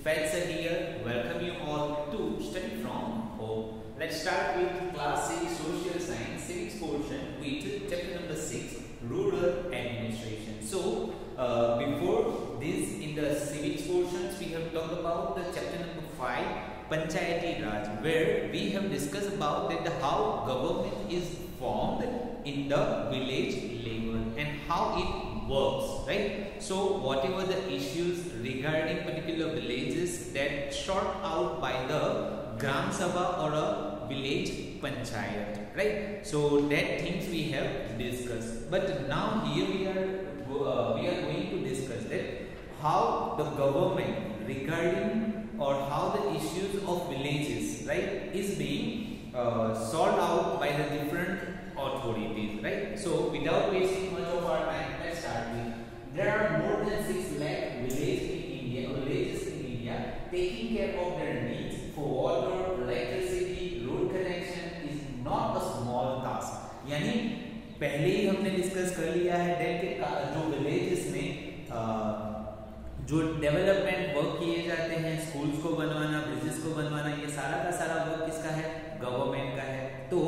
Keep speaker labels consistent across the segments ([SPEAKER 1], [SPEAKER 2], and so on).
[SPEAKER 1] Fed sir here. Welcome you all to study from home. Let's start with class 6 social science civics portion with chapter number 6 rural administration. So before this in the civics portions we have talked about the chapter number 5 Panchayati Raj, where we have discussed about that how government is formed in the village level and how it works, right? So whatever the issues regarding particular villages that sort out by the Gram Sabha or a village panchayat, right? So that things we have discussed. But now here we are going to discuss that how the government regarding or how the issues of villages, right, is being solved out by the different authorities, right? So without wasting much of our time, let's start with there are more than 6 lakh villages in India taking care of their needs for water, electricity, road connection is not a small task. यानी पहले ही हमने discuss कर लिया है that जो villages में जो development work किए जाते हैं, स्कूल्स को बनवाना, ब्रिजेस को बनवाना, ये सारा का सारा वर्क किसका है? गवर्नमेंट का है। तो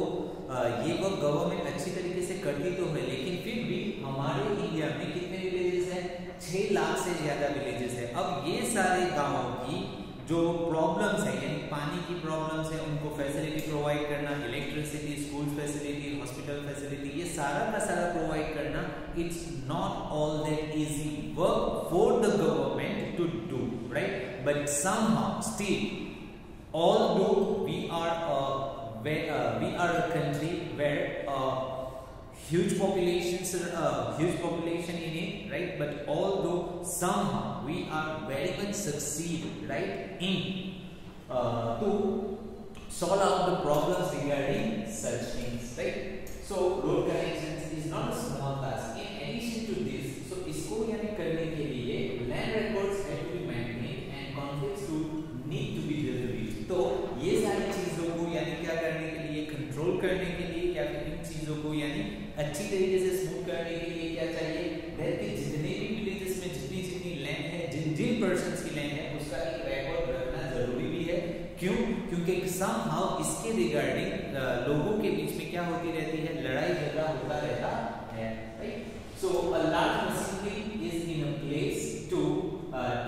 [SPEAKER 1] ये वर्क गवर्नमेंट अच्छी तरीके से करती तो है, लेकिन फिर भी हमारे इंडिया में कितने विलेजेस हैं? 6 लाख से ज्यादा विलेजेस है। अब ये सारे गांवों की जो प्रॉब्लम्स है, यानी पानी की प्रॉब्लम्स है, उनको फैसिलिटी प्रोवाइड करना, electricity, school facility, hospital facility, ये सारा का सारा प्रोवाइड करना, it's not all that easy work for the government to do, right? But somehow still although we are a country where huge population in it, right? But although somehow we are very much succeed, right, in to solve out the problems regarding such things, right? So road connections is not a small task. In addition to this, so इसको यानी करने के लिए land records have to be maintained and conflicts to need to be dealt with. तो ये सारी चीजों को यानी क्या करने के लिए, कंट्रोल करने के लिए, या फिर इन चीजों को यानी अच्छी तरीके से स्मूथ करने के लिए क्या चाहिए? दैट कि जितने भी विलेजेस में जितनी लैंड है, जिन पर्सन्स की लैंड है, उसका एक रिकॉर्ड रखना जरूरी भी है। क्यों? क्योंकि समहाउ इसके रिगार्डिंग लोगों के बीच में क्या होती रहती है? लड़ाई झगड़ा होता रहता है, right? So a large machinery is in a place to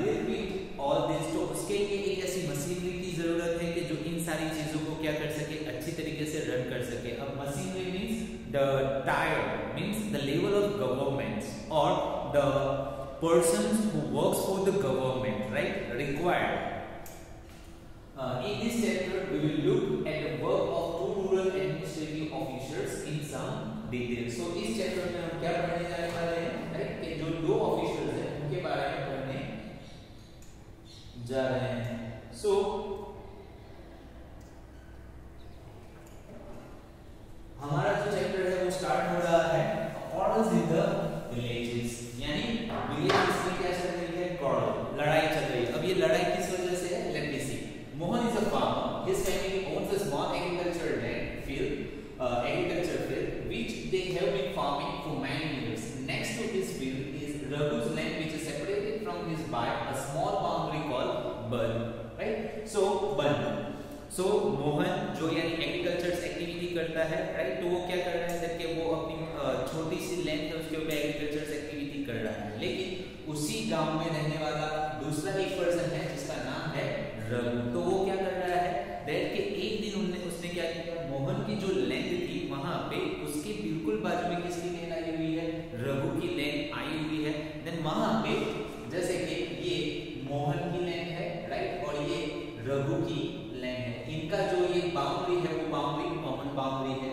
[SPEAKER 1] deal with all this. तो उसके लिए एक ऐसी मशीनरी की जरूरत है कि जो इन सारी चीजों को क्या कर सके? अच्छी तरीके से रन कर सके। अब machinery means the tier, means the level of governments or the persons who works for the government, right, required. In this chapter we will look at the work of 2 rural administrative officers in some detail. So इस chapter में हम क्या पढ़ने जाने वाले हैं, right? कि जो 2 ऑफिसर्स हैं उनके बारे में पढ़ने जा रहे हैं। So हमारा जो चैप्टर है वो स्टार्ट हो रहा है quarrels in the villages, यानी विलेजेस में क्या चल रही है? quarrel, लड़ाई चल रही है। अब ये लड़ाई किस वजह से है? Let me see. Mohan is a farmer. His family owns a small agriculture field which they have been farming for many years. Next to his field is Raghu's land, which is separated from his by a small boundary called Ban, right? So Ban. So Mohan जो यानी agriculture activity करता है, right? तो वो क्या कर रहा है कि वो अपनी छोटी सी लैंड है उसके ऊपर एग्रीकल्चर एक्टिविटी कर रहा है, लेकिन उसी गांव में रहने वाला दूसरा एक पर्सन है जिसका नाम है रघु। तो वो क्या कर रहा है दैट के एक दिन उसने क्या किया? मोहन की जो लैंड थी वहां पे उसके बिल्कुल बाजू में किसकी लैंड आई हुई है? रघु की लैंड आई हुई है। देन वहां पे जैसे कि ये मोहन की लैंड है, राइट, और ये रघु की लैंड है। इनका जो ये बाउंड्री है वो बाउंड्री कॉमन बाउंड्री है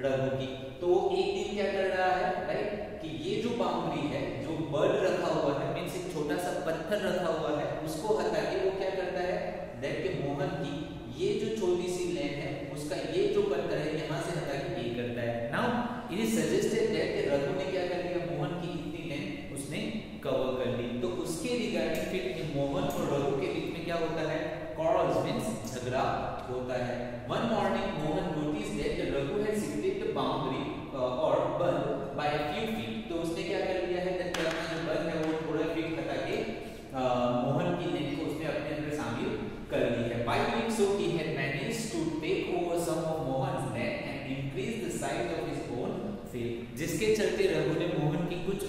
[SPEAKER 1] रघु की। तो एक दिन क्या कर रहा है, राइट, कि ये जो बाउंड्री है, जो बर्ड रखा हुआ है, मींस एक छोटा सा पत्थर रखा हुआ है, उसको हटा के वो क्या करता है दैट के मोहन की ये जो छोटी सी लैंड है उसका ये जो पत्थर है यहाँ से हटा के ये करता है। Now it is suggested that कि रघु ने क्या कर लिया? मोहन की इतनी लैंड उसने कवर कर ली। तो उसके रिगार्डिंग फिर मोहन और रघु के बीच में क्या होता है? quarrels means झगड़ा होता है। One morning Mohan noticed that Raghu had shifted the boundary or bun by a few feet. तो उसने क्या कर लिया है? अपना जो बन है वो थोड़ा फीट हटा के मोहन की लैंड को उसने अपने अंदर फिर जिसके चलते रघु ने मोहन की कुछ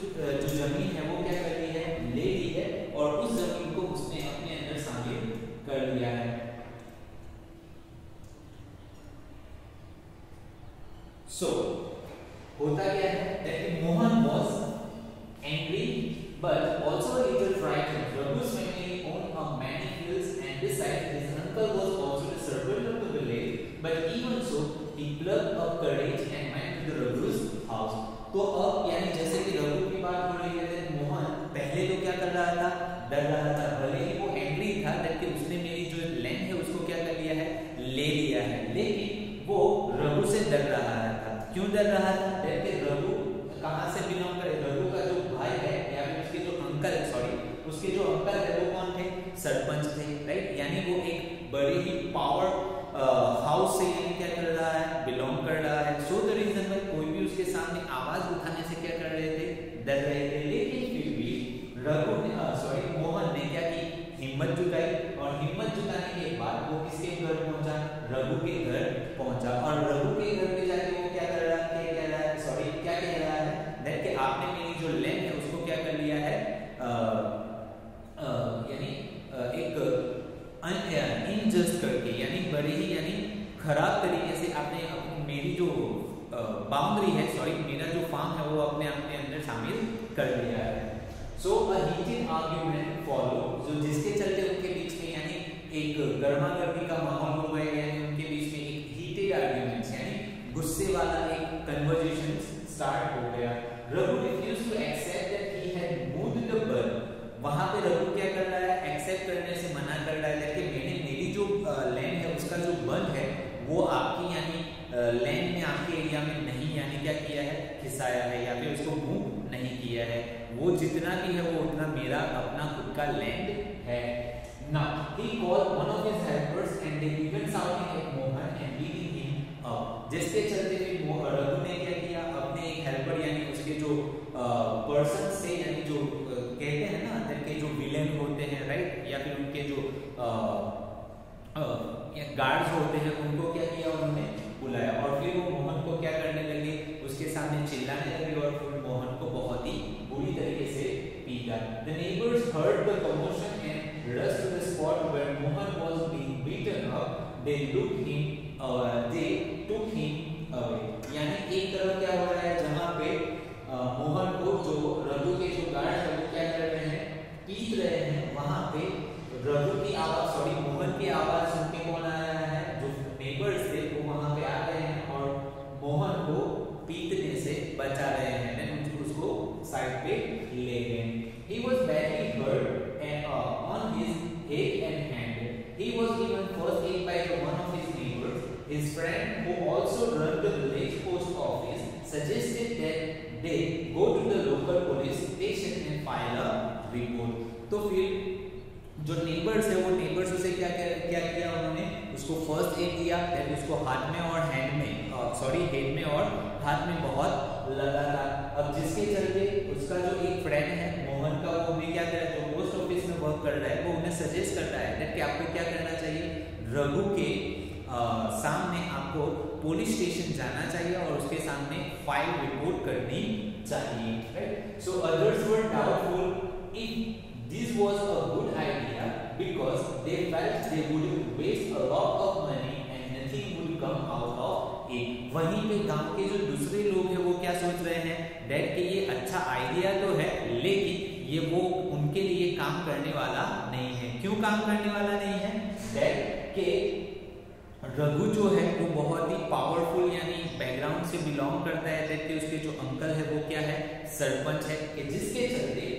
[SPEAKER 1] जो जमीन है वो क्या कर ली है, ले ली है और उस जमीन को उसने अपने अंदर शामिल कर लिया है। सो होता क्या है that Mohan was angry but also a little frightened. Raghu's family owned a many fields and besides his uncle was also the servant of the village, but even so he plucked up courage and went to the Raghu's house. तो अब यानी जैसे कि रघु की बात हो रही है, मोहन पहले तो क्या कर रहा था, डर रहा था, भले ही वो एंग्री था कि उसने मेरी जो लैंड है उसको क्या कर लिया है, ले लिया है, लेकिन वो रघु से डर रहा था। क्यों डर रहा था? कि रघु कहाँ से बिलोंग करे, रघु का जो भाई है या फिर उसके जो अंकल, उसके जो अंकल है वो कौन थे, सरपंच थे, राइट। यानी वो एक बड़े ही पावर हाउस से यानी क्या कर रहा है, बिलोंग कर रहा है। सो द रीजन वाई कोई भी उसके सामने आवाज उठाने से क्या कर रहे थे, डर रहे थे। लेकिन फिर भी रघु ने मोहन ने क्या की, हिम्मत जुटाई और हिम्मत जुटाने के बाद वो किसके घर पहुंचा, रघु के घर पहुंचा और रघु के घर पे जाके वो क्या कर रहा है, क्या कह रहा है दैट कि आपने मेरी जो लैंड है उसको क्या कर लिया है, यानी एक इनजस्ट करके, यानी बड़े ही यानी खराब तरीके से आपने मेरी जो बाउंड्री है, मेरा जो फार्म है वो अपने अंदर शामिल कर लिया है। सो अ हीटेड आर्गुमेंट फॉलो, जो जिसके चलते उनके बीच में यानी एक गर्मा गर्मी का माहौल हो गया, यानी उनके बीच में एक हीटेड आर्गुमेंट्स यानी गुस्से वाला एक कन्वर्सेशन स्टार्ट हो गया। Raghu refuse to accept that he had moved the bird, वहां पे रघु क्या कर रहा है, एक्सेप्ट करने से मना कर रहा है कि मेरी जो लैंड है उसका जो वन है वो आपकी यानी लैंड में, आपके एरिया में नहीं यानी क्या किया है, खिसाया है या फिर उसको मूव नहीं किया है, वो जितना भी है वो उतना मेरा अपना खुद का लैंड है। Now he called one of his helpers and they began shouting at Mohan and beating him up. जिसके चलते फिर रघु ने क्या किया, अपने एक हेल्पर यानी उसके जो पर्सन से यानी जो कहते हैं ना अंदर के जो विलेन होते हैं, राइट, या फिर उनके जो गार्ड्स होते हैं उनको क्या किया, उन्होंने बुलाया और फिर वो मोहन को क्या करने लगे, उसके सामने चिल्लाने लगे और फिर मोहन को बहुत ही बुरी तरीके से पीटा। The neighbors heard the commotion and rushed to the spot where Mohan was being beaten up. They took him away. यानी एक तरफ क्या हो रहा है, जहाँ पे मोहन को जो रघु के जो गार्ड है वो क्या कर रहे हैं, पीट रहे हैं, वहां पे रघु की आवाज मोहन की आवाज सुन के कौन आया है, जो नेबर्स थे वो वहां पे आ गए हैं और मोहन को पीटने से बचा रहे हैं, देन उसको साइड पे ले गए। He was badly hurt and on his head and hand. He was given first aid by one of his neighbors. His friend, who also ran the village post office, suggested that they go to the local police station and file a report. तो फिर जो neighbours है वो neighbours उसे क्या किया उन्होंने, उसको फर्स्ट एड दिया, देन उसको हाथ में और हेड में और हाथ में बहुत लगा था। अब जिसके चलते उसका जो एक फ्रेंड है मोहन का, वो भी क्या कर रहा है, जो पोस्ट ऑफिस में वर्क कर रहा है, वो उन्हें सजेस्ट करता है कि आपको क्या करना चाहिए, रघु के सामने आपको पुलिस स्टेशन जाना चाहिए और उसके सामने फाइल रिपोर्ट करनी चाहिए, right. So others were doubtful if this was a good idea because they felt they would waste a lot of money and nothing would come out of it. वहीं पे गांव के जो दूसरे लोग हैं वो क्या सोच रहे हैं, डैड कि ये अच्छा आइडिया तो है लेकिन ये वो उनके लिए काम करने वाला नहीं है। क्यों काम करने वाला नहीं है, डैड के रघु जो है वो बहुत ही पावरफुल यानी बैकग्राउंड से बिलोंग करता है, डैड के उसके जो अंकल है वो क्या है, सरपंच है, कि जिसके चलते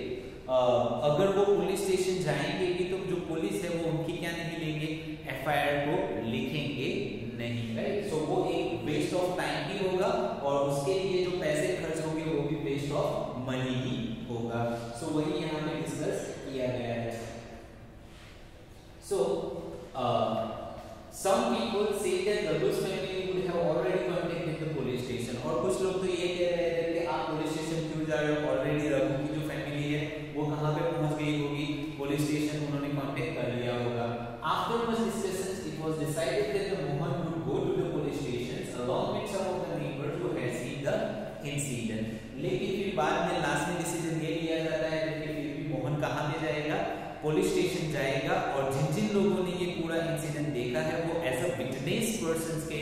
[SPEAKER 1] अगर वो पुलिस स्टेशन जाएंगे भी तो जो पुलिस है वो उनकी क्या नहीं लेंगे, एफआईआर को लिखेंगे नहीं, राइट। सो वो एक वेस्ट ऑफ टाइम भी होगा और उसके लिए जो पैसे खर्च होंगे वो भी वेस्ट ऑफ मनी ही होगा। सो वही यहाँ पे डिस्कस किया गया है। सो some people say that Raghu's family would have already contacted the police station, और कुछ लोग तो ये कह रहे थे कि आप पुलिस स्टेशन क्यों जा रहे हो, ऑलरेडी रघु की जो फैमिली है वो कहाँ पे पहुंच गई होगी, पुलिस स्टेशन उन्होंने कांटेक्ट कर लिया होगा। After much discussions, it was decided that the Mohan would go to the police stations along with some of the neighbors who had seen the incident. Police station जाएगा और जिन जिन लोगों ने ये पूरा इंसिडेंट देखा है वो एज अ विटनेस पर्सन के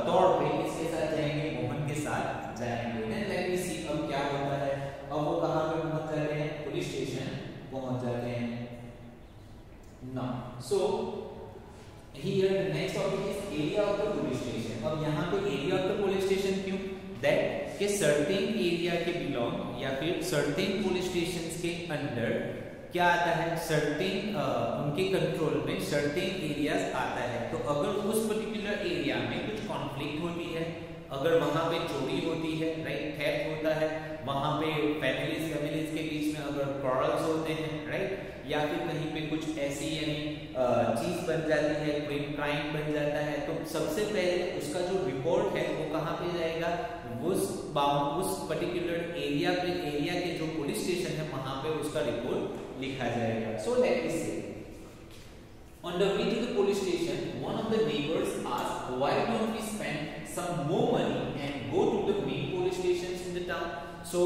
[SPEAKER 1] तौर पे किसके साथ जाएंगे, मोहन के साथ जाएंगे। देन लेट मी सी अब क्या होता है। अब वो कहां पे पहुंच जाते हैं, पुलिस स्टेशन पहुंच जाते हैं। Now so here the next topic is area of the police station. अब यहाँ पे area of the police station क्यों, दैट के सर्टेन एरिया के बिलोंग या फिर सर्टेन पुलिस स्टेशंस के अंडर क्या आता है, सर्टेन उनके कंट्रोल में सर्टेन एरियाज आता है। तो अगर उस पर्टिकुलर एरिया में कुछ कॉन्फ्लिक्ट होती है, अगर वहां पे चोरी होती है, राइट, थेफ्ट होता है, वहां पे फैमिलीज के बीच में अगर क्वारल्स होते हैं, राइट, या फिर कहीं पे कुछ ऐसी यानी चीज बन जाती है, कोई क्राइम बन जाता है, तो सबसे पहले उसका जो रिपोर्ट है वो कहाँ पे जाएगा, उस पर्टिकुलर एरिया के जो पुलिस स्टेशन है वहां पे उसका रिपोर्ट लिखा जाएगा। सो लेट मी से on the way to the police station, one of the neighbors asked, why don't we spend some more money and go to the main police stations in the town? So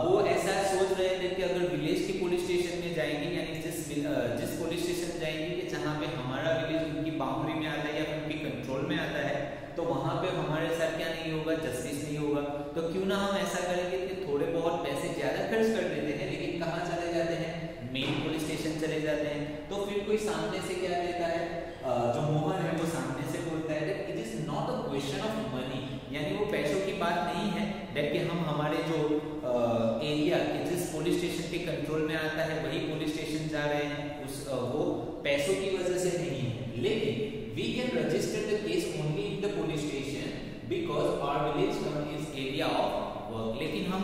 [SPEAKER 1] वो ऐसा सोच रहे थे कि अगर village के police station में जाएंगे, यानी जिस पुलिस स्टेशन जाएंगे कि जहाँ पे हमारा विलेज उनकी बाउंड्री में आता है या उनकी कंट्रोल में आता है, तो वहां पे हमारे साथ क्या नहीं होगा, जस्टिस नहीं होगा। तो क्यों ना हम ऐसा करेंगे कि थोड़े बहुत पैसे ज्यादा खर्च कर देते हैं, लेकिन कहाँ चले जाते हैं, मेन पुलिस स्टेशन चले जाते हैं। तो फिर कोई सामने से क्या देता है, जो मोहन है वो सामने से बोलता है that it is not a question of money, यानी वो पैसों की बात नहीं है दैट कि हम हमारे जो एरिया के जिस पुलिस स्टेशन के कंट्रोल में आता है वही पुलिस स्टेशन जा रहे हैं, वो पैसों की वजह से नहीं है, लेकिन we can register the case only in the police station because our village is area of work। लेकिन हम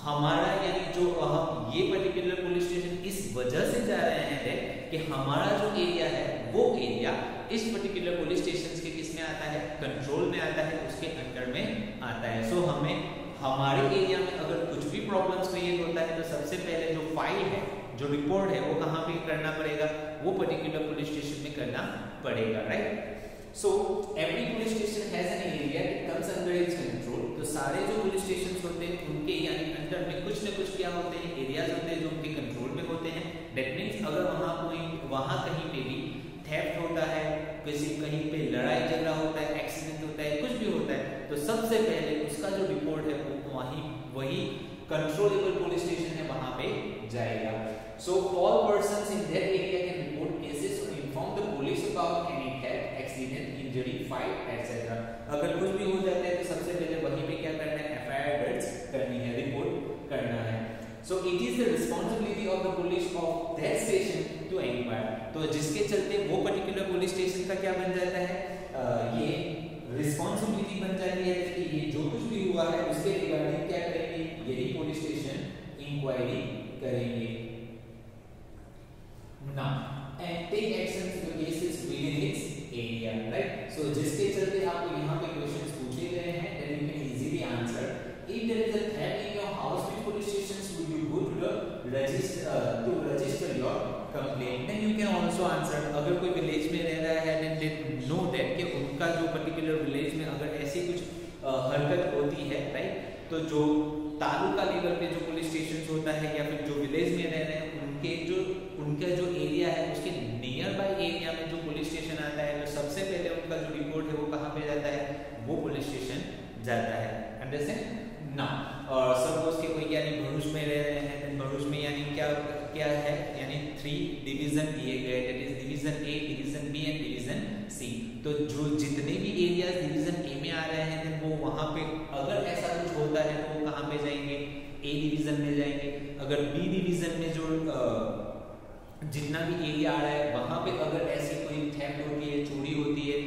[SPEAKER 1] हमारा यानी जो हम ये पर्टिकुलर पुलिस स्टेशन इस वजह से जा रहे हैं कि हमारा जो एरिया है वो एरिया इस पर्टिकुलर पुलिस स्टेशन के किस में आता है, कंट्रोल में आता है, उसके अंडर में आता है। सो हमें हमारे एरिया में अगर कुछ भी प्रॉब्लम्स क्रिएट होता है तो सबसे पहले जो फाइल है, जो रिपोर्ट है, वो कहाँ पे करना पड़ेगा, वो पर्टिकुलर पुलिस स्टेशन में करना पड़ेगा, right. So every police station has an area it comes under its control. तो सारे जो पुलिस स्टेशन होते हैं उनके यानी अंडर में कुछ न कुछ क्या होते हैं, एरियाज होते हैं जो उनके कंट्रोल में होते हैं। दैट मीन्स अगर वहाँ कहीं पे भी थेफ्ट होता है, कहीं पे लड़ाई झगड़ा होता है, एक्सीडेंट होता है, कुछ भी होता है, तो सबसे पहले उसका जो रिपोर्ट है वो वही कंट्रोलेबल पुलिस स्टेशन है वहां पे जाएगा। So all persons in that area can report cases और inform the police about any theft, accident, injury, fight etcetera. अगर कुछ भी हो जाता है तो सबसे पहले वहीं पे क्या करना है, एफआईआर दर्ज करनी है, रिपोर्ट करना है। So it is the responsibility of the police of that station to inquire. तो जिसके चलते वो पर्टिकुलर पुलिस स्टेशन का क्या बन जाता है, ये रिस्पांसिबिलिटी बन जाती है कि ये जो कुछ भी हुआ है उसके रिगार्डिंग क्या करेंगे, यही पुलिस स्टेशन इंक्वायरी करेंगे। Now and take action to the cases within its area, right. So जिसके चलते आपको यहाँ पे क्वेश्चंस पूछे गए हैं that you can easily answer. If there is a threat in your house with police stations, would you go to the register your complaint? Then you can also answer. अगर कोई विलेज में रह रहा है then they know that कि उनका जो particular village में अगर ऐसी कुछ हरकत होती है, राइट, तो जो तालुका लेवल पे जो पुलिस स्टेशन होता है या फिर जो विलेज में रह रहे हैं उनका जो एरिया है उसके नियर बाय एरिया में जो पुलिस स्टेशन आता है, तो सबसे पहले उनका जो रिपोर्ट है वो कहाँ पे जाता है, वो पुलिस स्टेशन जाता है। अंडरस्टैंड ना। और सपोज के कोई यानी भरूच में रह रहे हैं, तो भरूच में यानी क्या है, यानी 3 डिवीजन दिए गए, that is division A, division B and division C. तो जो जितने भी एरियाज डिवीजन ए में आ रहे हैं वो वहां पे अगर ऐसा कुछ होता है तो वो कहां पे जाएंगे, ए डिवीजन में जाएंगे। अगर बी डिवीजन में जो जितना भी एरिया आ रहा है वहां पे अगर ऐसी कोई थेफ्ट होती है, चोरी होती है,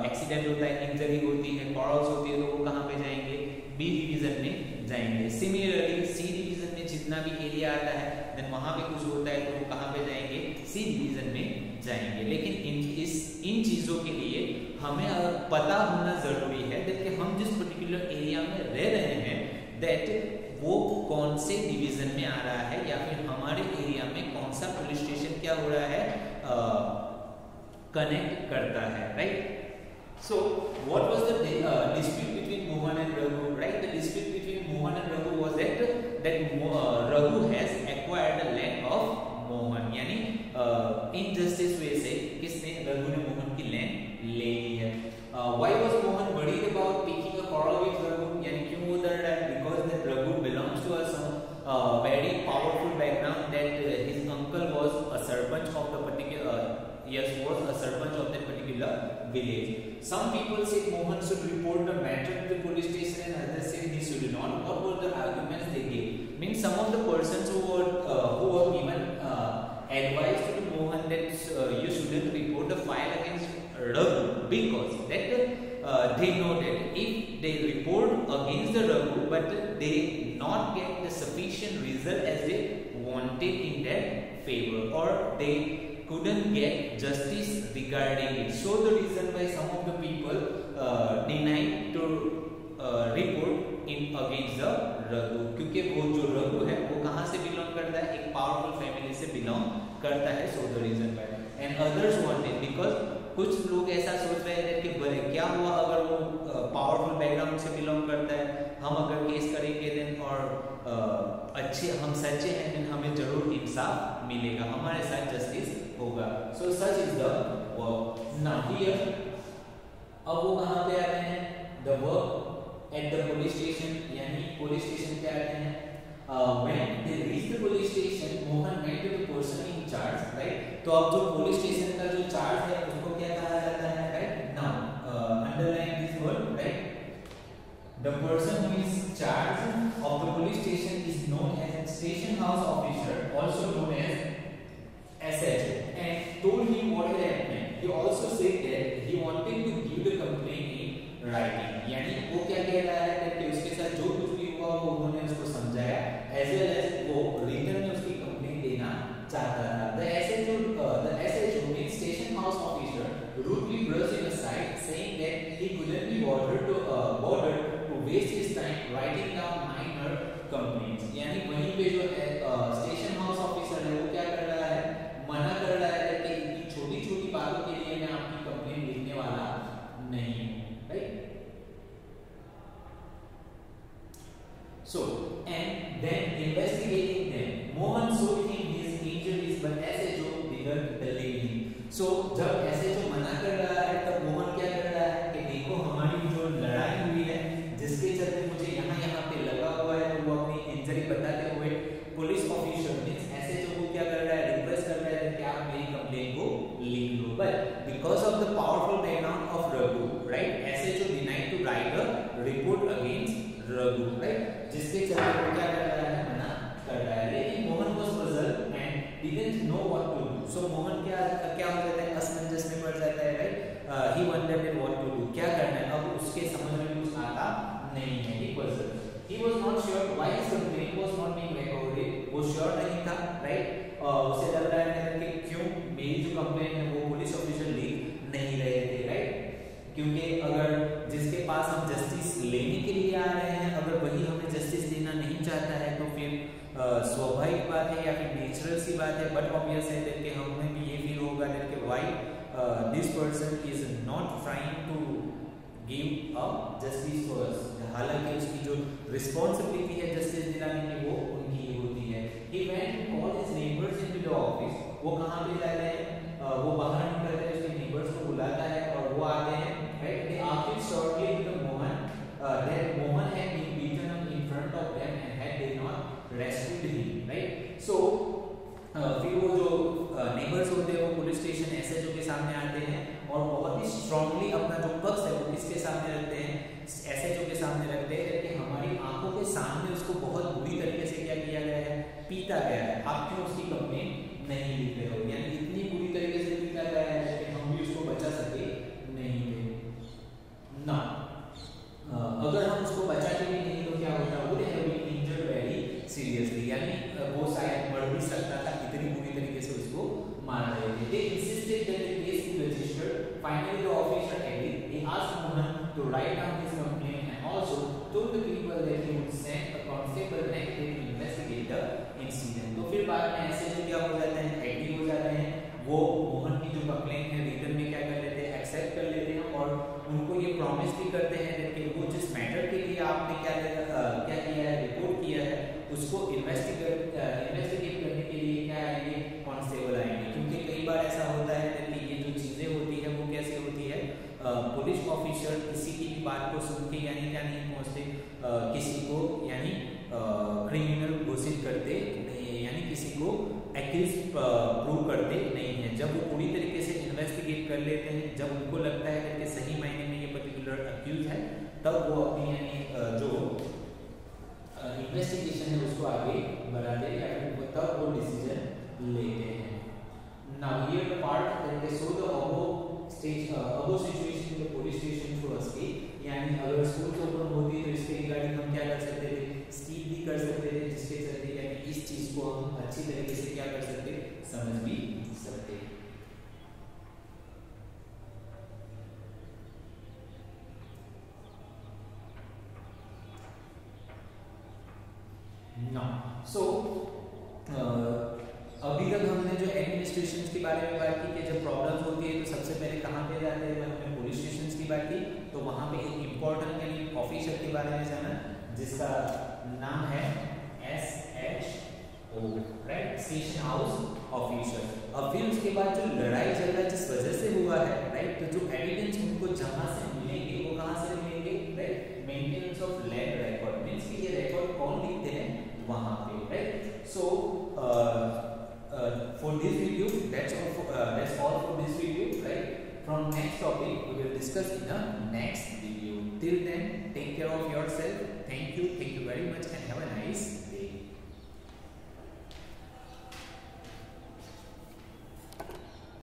[SPEAKER 1] एक्सीडेंट होता है, इंजरी होती है, क्वारल्स होती है, तो वो कहां पे जाएंगे, बी डिवीजन में जाएंगे। सिमिलरली सी डिवीजन में जितना भी एरिया आता है देन वहां पे कुछ होता है तो वो कहां पे जाएंगे, सी डिवीजन में जाएंगे। लेकिन इन चीजों के लिए हमें पता होना जरूरी है कि हम जिस पर्टिकुलर एरिया में रह रहे हैं दैट वो कौन से डिवीजन में आ रहा है या फिर हमारे एरिया में कौन सा पुलिस स्टेशन क्या हो रहा है, कनेक्ट करता है, right. So what was the dispute between Mohan and Raghu, right? The dispute between Mohan and Raghu was that Raghu has acquired the land of Mohan, यानी इनजस्टिस वे से किसने, रघु ने मोहन की लैंड ले ली है। Why was Mohan worried about taking a quarrel with Raghu, यानी क्यों वो डर रहा है, because that Raghu belongs to a very powerful background, that his uncle was a sarpanch of the particular was a servant of that particular village. Some people said Mohan should report the matter to the police station and others said he should not. What were the arguments they gave? Means some of the persons who were given advice to Mohan that you shouldn't report the file against Raghu because that they know that if they report against the Raghu but they not get the sufficient result as they wanted in their favor, or they couldn't get justice regarding it. So the reason why some of the people denied to report in against the Raghu, क्योंकि वो जो रघु है वो कहाँ से belong करता है, एक पावरफुल फैमिली से बिलोंग करता है. So the reason why, and others wanted because कुछ लोग ऐसा सोच रहे थे कि भले क्या हुआ अगर वो पावरफुल बैकग्राउंड से बिलोंग करता है, हम अगर केस करेंगे देन और अच्छे हम सच्चे हैं देन हमें जरूर इंसाफ मिलेगा, हमारे साथ जस्टिस होगा. So such is the work. Now here अब वो कहाँ पे आते हैं, the work at the police station, यानी पुलिस स्टेशन पे आते हैं. When they reach the police station, Mohan went to the person in charge, right? तो अब जो पुलिस स्टेशन का जो चार्ज है उसको क्या कहा जाता है, right? Now underline this word, right? The person who is in charge of the police station is known as station house officer, also known as SHO, and told him what had happened. He also said that he wanted to give the complaint in writing. यानी वो क्या कह रहा है कि उसके साथ जो कुछ भी हुआ वो उन्होंने उसको समझाया, as well as वो रिटर्न में उसकी कंप्लेंट देना चाहता था. The SHO means station house officer rudely brushed him aside, saying that he couldn't be bothered to waste his time writing down minor complaints. यानी वहीं पे जो स्टेशन हाउस ऑफिसर है वो क्या कर रहा है, मना कर रहा है कि इतनी छोटी छोटी बातों के लिए मैं आपकी कंप्लेंट लिखने वाला नहीं हूँ, right? So and then investigating them, Mohan showed him his injuries, but SHO didn't believe him. So जब SHO मना कर रहा है तब मोहन क्या कर रहा है कि देखो हमारी जो लड़ाई हुई है जिसके चलते मुझे यहाँ पे लगा हुआ है, तो वो अपनी इंजरी बताते हुए पुलिस ऑफिसर मींस SHO को क्या कर रहा है, रिक्वेस्ट कर रहा है कि आप मेरी कंप्लेंट को लिख लो. But because of the powerful background of Raghu, right, SHO denied to write a report against Raghu, right, जिसके चलते वो क्या कर रहा है, मना कर रहा है. लेकिन Mohan was puzzled and didn't know what to do. So Mohan क्या हो जाता है, असमंजस में पड़ जाता है, right. He wondered what to do, क्या करना है, अब उसके समझ में कुछ आता नहीं है. He was not sure why his complaint was not being recorded. वो श्योर नहीं था, राइट. उसे लग रहा है कि क्यों मेरी जो कंप्लेंट है वो पुलिस ऑफिसर लिख नहीं रहे थे, राइट. क्योंकि अगर जिसके पास हम जस्टिस लेने के लिए आ रहे हैं अगर वही हमें जस्टिस देना नहीं चाहता है तो फिर स्वाभाविक बात है या फिर नेचुरल सी बात है, बट ऑब्वियस है कि हमें भी ये फील होगा कि why this person is not trying to give a justice for us. हालांकि उसकी जो रिस्पॉन्सिबिलिटी है जस्टिस दिलाने की वो उनकी ही होती है. He went to call his neighbours into the office. वो कहाँ पे जाते हैं, वो बाहर निकलते हैं, उसके नेबर्स को बुलाता है और वो आते हैं, right? They argued shortly with Mohan that Mohan had been beaten up in front of them and had they not rescued him, right? So फिर वो जो नेबर्स होते हैं वो पुलिस स्टेशन SHO के सामने आते हैं और बहुत ही स्ट्रांगली अपना जो पक्ष है वो किसके सामने रखते हैं, SHO के सामने रखते हैं कि हमारी आंखों के सामने उसको बहुत बुरी तरीके से क्या किया गया है, पीटा गया है, आप क्यों उसकी कंप्लेंट नहीं लिख रहे हो. यानी इतनी बुरी तरीके से पीटा गया है कि हम भी उसको बचा सके नहीं थे ना. अगर हम उसको बचाते भी नहीं तो क्या होता, would have been injured very seriously. यानी वो शायद मर भी सकता था, इतनी बुरी तरीके से उसको मार रहे थे. They insisted that the case be registered. Finally, the officer agreed. He asked Mohan to write down his complaint and also told the people that he would send a constable next day to investigate the incident. तो फिर बाद में ऐसे जो क्या हो जाते हैं, एग्री हो जाते हैं. वो मोहन की जो कंप्लेंट है रिटर्न में क्या कर लेते हैं, एक्सेप्ट कर लेते हैं और उनको ये प्रॉमिस भी करते हैं कि वो जिस मैटर के लिए आपने क्या किया है, रिपोर्ट किया है, उसको इन्वेस्टिगेट करने के लिए क्या आएंगे, कांस्टेबल आएंगे. क्योंकि कई बार ऐसा प्रूव करते नहीं है। जब वो पूरी तरीके से इन्वेस्टिगेट कर लेते हैं, जब उनको लगता है कि सही मायने में ये पर्टिकुलर अक्यूज है, तब वो अपनी यानी जो इन्वेस्टिगेशन है उसको आगे बढ़ाते हैं, या फिर तब वो डिसीजन लेते हैं। Now here the part that they show the above situation in the police station to escape, यानी अगर स्कूल ओपन होती तो इसके रिगार्डिंग हम क्या कर सकते थे, स्कीप भी कर सकते थे, जिसके चलते यानी इस चीज को हम अच्छी तरीके से क्या कर सकते, समझ भी सकते। नाउ सो अभी तक हमने जो एडमिनिस्ट्रेशन के बारे में बात की कि जब प्रॉब्लम्स होती है तो सबसे पहले कहाँ पे जाते हैं, हमने पुलिस स्टेशन की बात की, तो वहाँ पे एक इम्पोर्टेंट यानी ऑफिसर के बारे में जाना जिसका नाम है SHO, right, station house officer. अब फिर उसके बाद जो लड़ाई झगड़ा जिस वजह से हुआ है, राइट, तो जो एविडेंस उनको जहाँ से मिलेंगे वो कहाँ से मिलेंगे, right, maintenance of land record, means कि ये रिकॉर्ड कौन लिखते हैं वहाँ पे, right. So for this video, that's all for this video, right? From next topic we will discuss in the next video. Till then, take care of yourself. Thank you very much, and have a nice